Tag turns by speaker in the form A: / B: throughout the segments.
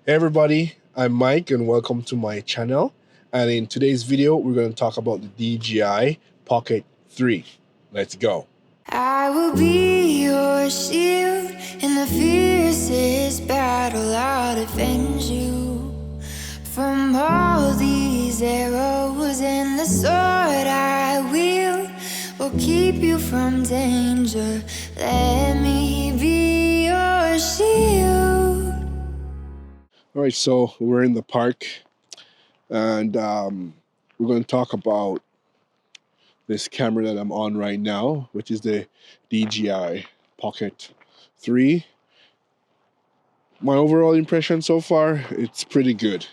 A: Hey everybody, I'm Mike and welcome to my channel. And in today's video, we're going to talk about the DJI Pocket 3. Let's go.
B: I will be your shield in the fiercest battle. I'll defend you from all these arrows, and the sword I wield will keep you from danger. Let me be your shield.
A: All right, so we're in the park and we're going to talk about this camera that I'm on right now, which is the DJI Pocket 3. My overall impression so far, it's pretty good.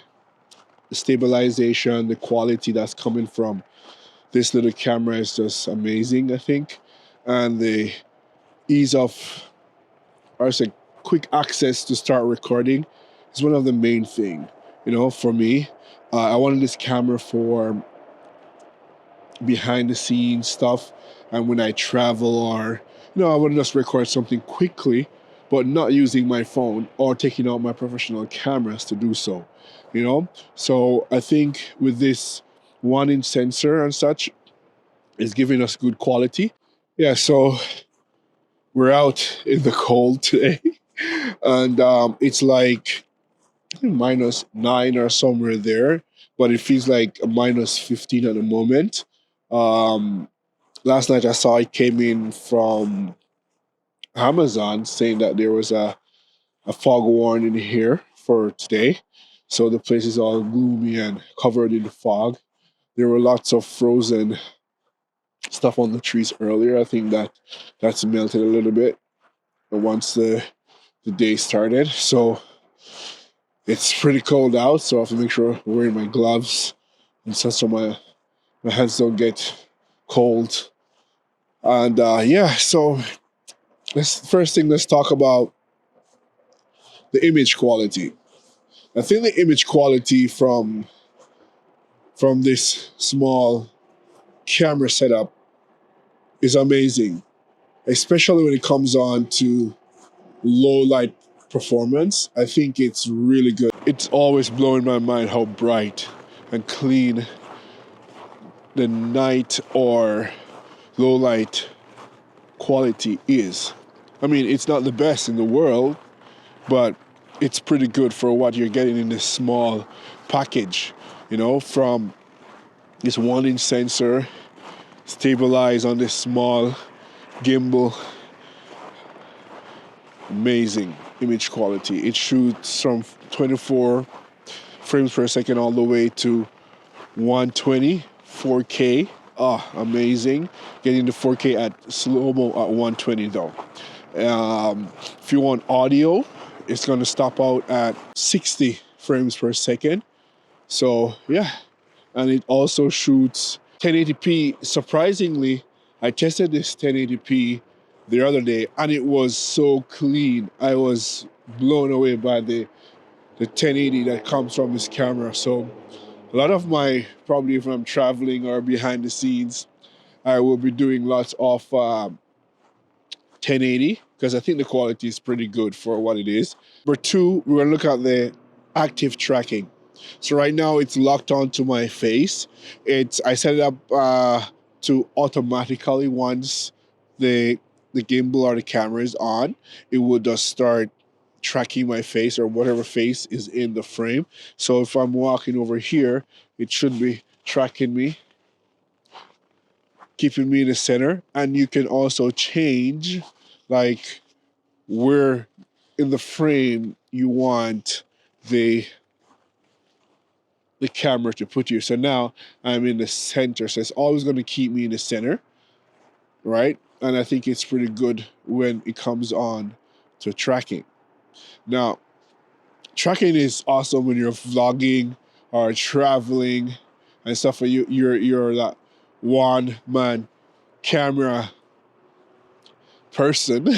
A: The stabilization, the quality that's coming from this little camera is just amazing, I think. And the ease of, or I say, quick access to start recording is one of the main thing. For me, I wanted this camera for behind the scenes stuff, and when I travel or I want to just record something quickly, but not using my phone or taking out my professional cameras to do so. So I think with this 1-inch sensor and such, is giving us good quality. Yeah, so we're out in the cold today, and it's like -9 or somewhere there, but it feels like a -15 at the moment. Um, Last night I saw it came in from Amazon saying that there was a fog warning here for today. So the place is all gloomy and covered in fog. There were lots of frozen stuff on the trees earlier. I think that's melted a little bit once the day started. So it's pretty cold out, so I have to make sure I'm wearing my gloves and such so my hands don't get cold. And yeah, so let's talk about the image quality. I think the image quality from this small camera setup is amazing, especially when it comes on to low light performance. I think it's really good. It's always blowing my mind how bright and clean the night or low light quality is. I mean, it's not the best in the world, but it's pretty good for what you're getting in this small package, from this 1-inch sensor stabilized on this small gimbal. Amazing image quality. It shoots from 24 frames per second all the way to 120 4K. Amazing. Getting the 4K at slow-mo at 120 though. If you want audio, it's going to stop out at 60 frames per second. So yeah, and it also shoots 1080p. Surprisingly, I tested this 1080p the other day and it was so clean. I was blown away by the 1080 that comes from this camera. So a lot of probably if I'm traveling or behind the scenes, I will be doing lots of 1080 because I think the quality is pretty good for what it is. Number two, we're gonna look at the active tracking. So right now it's locked onto my face. I set it up to automatically, once the gimbal or the camera is on, it will just start tracking my face or whatever face is in the frame. So if I'm walking over here, it should be tracking me, keeping me in the center. And you can also change like where in the frame you want the camera to put you. So now I'm in the center. So it's always going to keep me in the center, right? And I think it's pretty good when it comes on to tracking. Now, tracking is awesome when you're vlogging or traveling and stuff. You're that one-man camera person,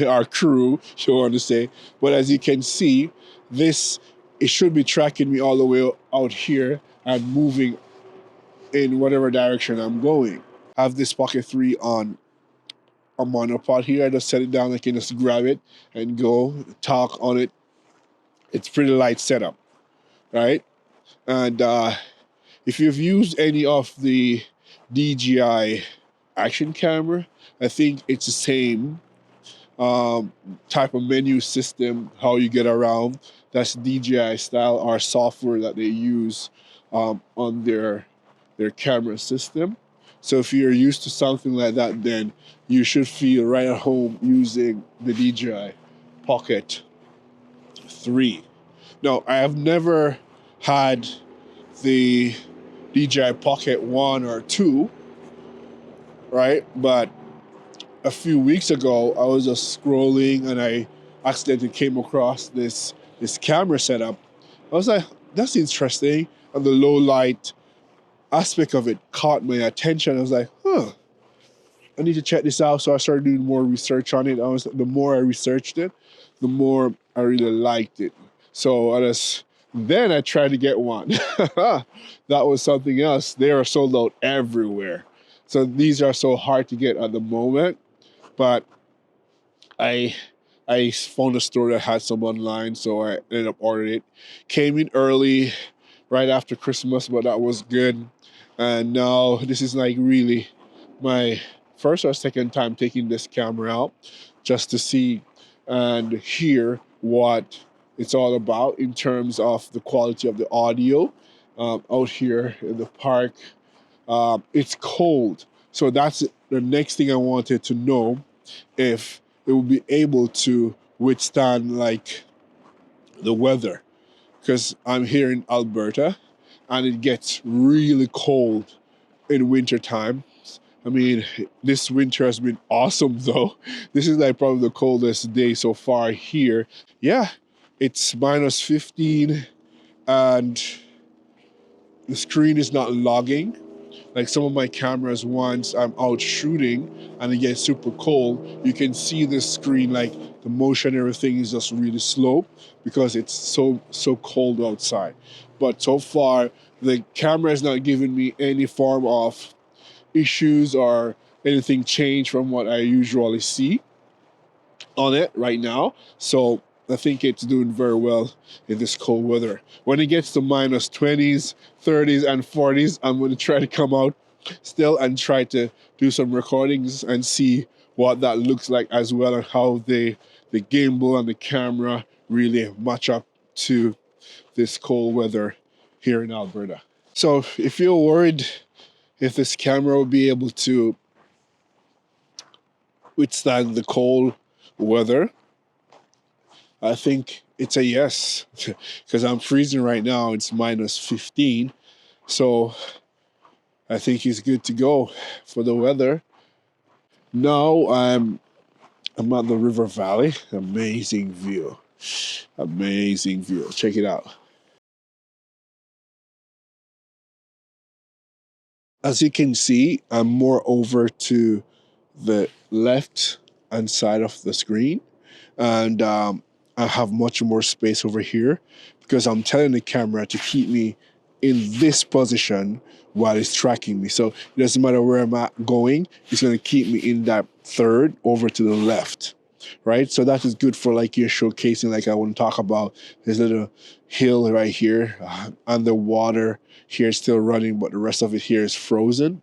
A: our crew, if you want to say. But as you can see, it should be tracking me all the way out here and moving in whatever direction I'm going. I have this Pocket 3 on a monopod here. I just set it down, I can just grab it and go talk on it It's pretty light setup, right? And if you've used any of the DJI action camera, I think it's the same type of menu system, how you get around. That's DJI style or software that they use on their camera system. So if you're used to something like that, then you should feel right at home using the DJI Pocket 3. Now, I have never had the DJI Pocket 1 or 2, right? But a few weeks ago, I was just scrolling and I accidentally came across this camera setup. I was like, that's interesting. And the low light aspect of it caught my attention. I was like, I need to check this out. So I started doing more research on it. The more I researched it, the more I really liked it. So then I tried to get one. That was something else. They are sold out everywhere. So these are so hard to get at the moment. But I found a store that had some online, so I ended up ordering it. Came in early, right after Christmas, but that was good. And now this is like really my first or second time taking this camera out just to see and hear what it's all about in terms of the quality of the audio out here in the park. It's cold, so that's the next thing I wanted to know, if it will be able to withstand like the weather, because I'm here in Alberta and it gets really cold in winter time. I mean, this winter has been awesome though. This is like probably the coldest day so far here. Yeah, it's minus 15 and the screen is not logging. Like some of my cameras, once I'm out shooting and it gets super cold, you can see the screen, like the motion and everything is just really slow because it's so cold outside. But so far, the camera is not giving me any form of issues or anything changed from what I usually see on it right now. So I think it's doing very well in this cold weather. When it gets to minus 20s, 30s, and 40s, I'm going to try to come out still and try to do some recordings and see what that looks like as well, and how the gimbal and the camera really match up to this cold weather here in Alberta. So if you're worried if this camera will be able to withstand the cold weather, I think it's a yes, because I'm freezing right now. It's minus 15. So I think he's good to go for the weather. Now I'm at the river valley. Amazing view. Amazing view. Check it out. As you can see, I'm more over to the left hand side of the screen. And I have much more space over here because I'm telling the camera to keep me in this position while it's tracking me. So it doesn't matter where I'm going, it's going to keep me in that third over to the left, right? So that is good for like your showcasing, like I want to talk about this little hill right here, and the water here is still running, but the rest of it here is frozen,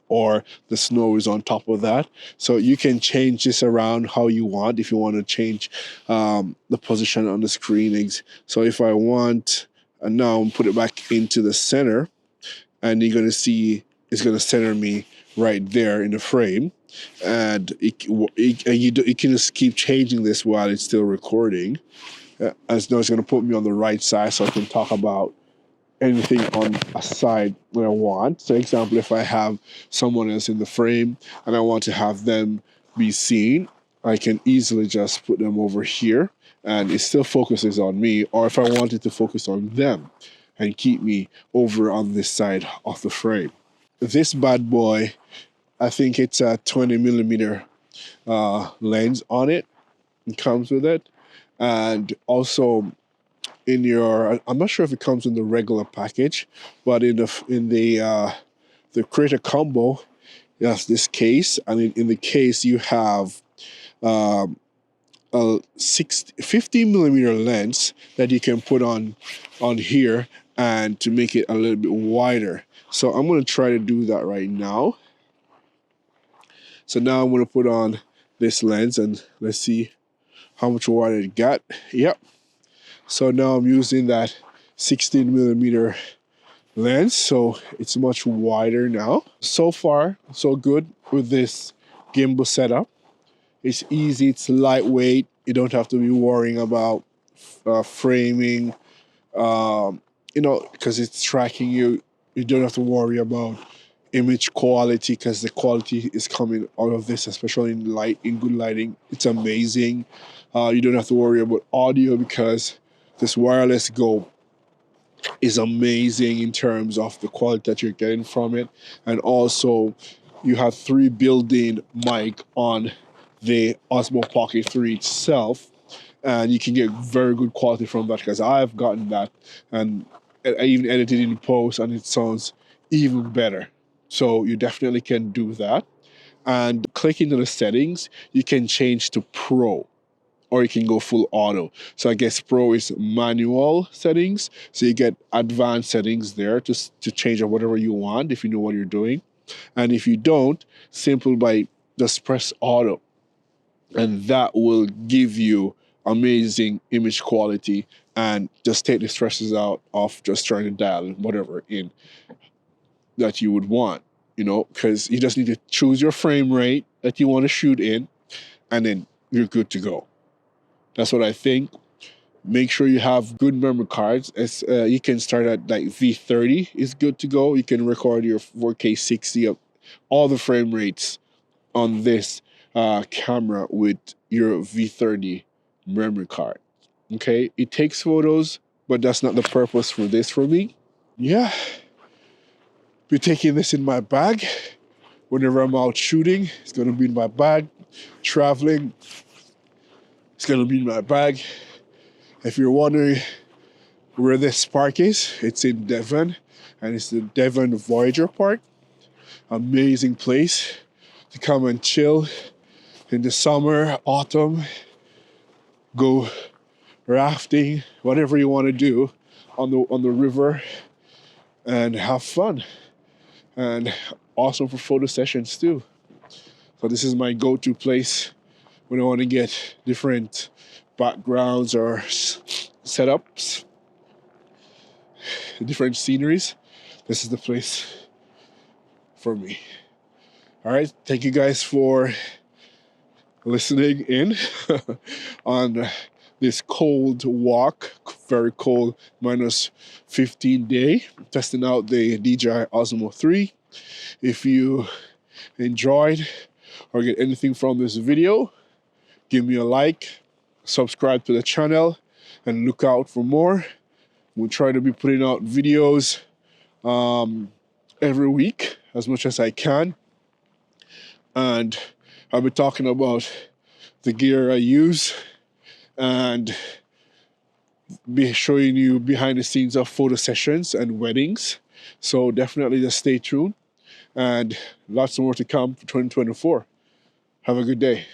A: or the snow is on top of that. So you can change this around how you want if you want to change the position on the screen. So if I want, now put it back into the center, and you're going to see it's going to center me right there in the frame. And you can just keep changing this while it's still recording. As though it's going to put me on the right side so I can talk about anything on a side when I want. So example, if I have someone else in the frame and I want to have them be seen, I can easily just put them over here and it still focuses on me. Or if I wanted to focus on them and keep me over on this side of the frame. This bad boy, I think it's a 20 millimeter lens on it. It comes with it. And also I'm not sure if it comes in the regular package, but in the Creator Combo, that's this case, and in the case you have a 50 millimeter lens that you can put on here and to make it a little bit wider. So I'm going to try to do that right now. So now I'm going to put on this lens and let's see how much wider it got. Yep. So now I'm using that 16 millimeter lens, so it's much wider now. So far, so good with this gimbal setup. It's easy, it's lightweight. You don't have to be worrying about framing, because it's tracking you. You don't have to worry about image quality because the quality is coming out of this, especially in good lighting. It's amazing. You don't have to worry about audio because this wireless Go is amazing in terms of the quality that you're getting from it. And also you have 3 built-in mic on the Osmo Pocket 3 itself, and you can get very good quality from that because I've gotten that and I even edited in post and it sounds even better. So you definitely can do that. And clicking to the settings, you can change to Pro, or you can go full auto. So I guess Pro is manual settings. So you get advanced settings there to change up whatever you want if you know what you're doing. And if you don't, simple by just press auto. And that will give you amazing image quality and just take the stresses out of just trying to dial whatever in that you would want, because you just need to choose your frame rate that you want to shoot in, and then you're good to go. That's what I think. Make sure you have good memory cards. You can start at like V30 is good to go. You can record your 4K 60 of all the frame rates on this camera with your V30 memory card. Okay, it takes photos, but that's not the purpose for this for me. Yeah, be taking this in my bag whenever I'm out shooting. It's gonna be in my bag. Traveling, it's gonna be in my bag. If you're wondering where this park is, it's in Devon, and it's the Devon Voyageur Park. Amazing place to come and chill in the summer, autumn, go rafting, whatever you want to do on the river, and have fun. And awesome for photo sessions too. So this is my go-to place when I want to get different backgrounds or setups, different sceneries. This is the place for me. All right, thank you guys for listening in on this cold walk, very cold, -15 day, testing out the DJI Osmo 3. If you enjoyed or get anything from this video, give me a like, subscribe to the channel, and look out for more. We'll try to be putting out videos every week as much as I can. And I'll be talking about the gear I use and be showing you behind the scenes of photo sessions and weddings. So definitely just stay tuned, and lots more to come for 2024. Have a good day.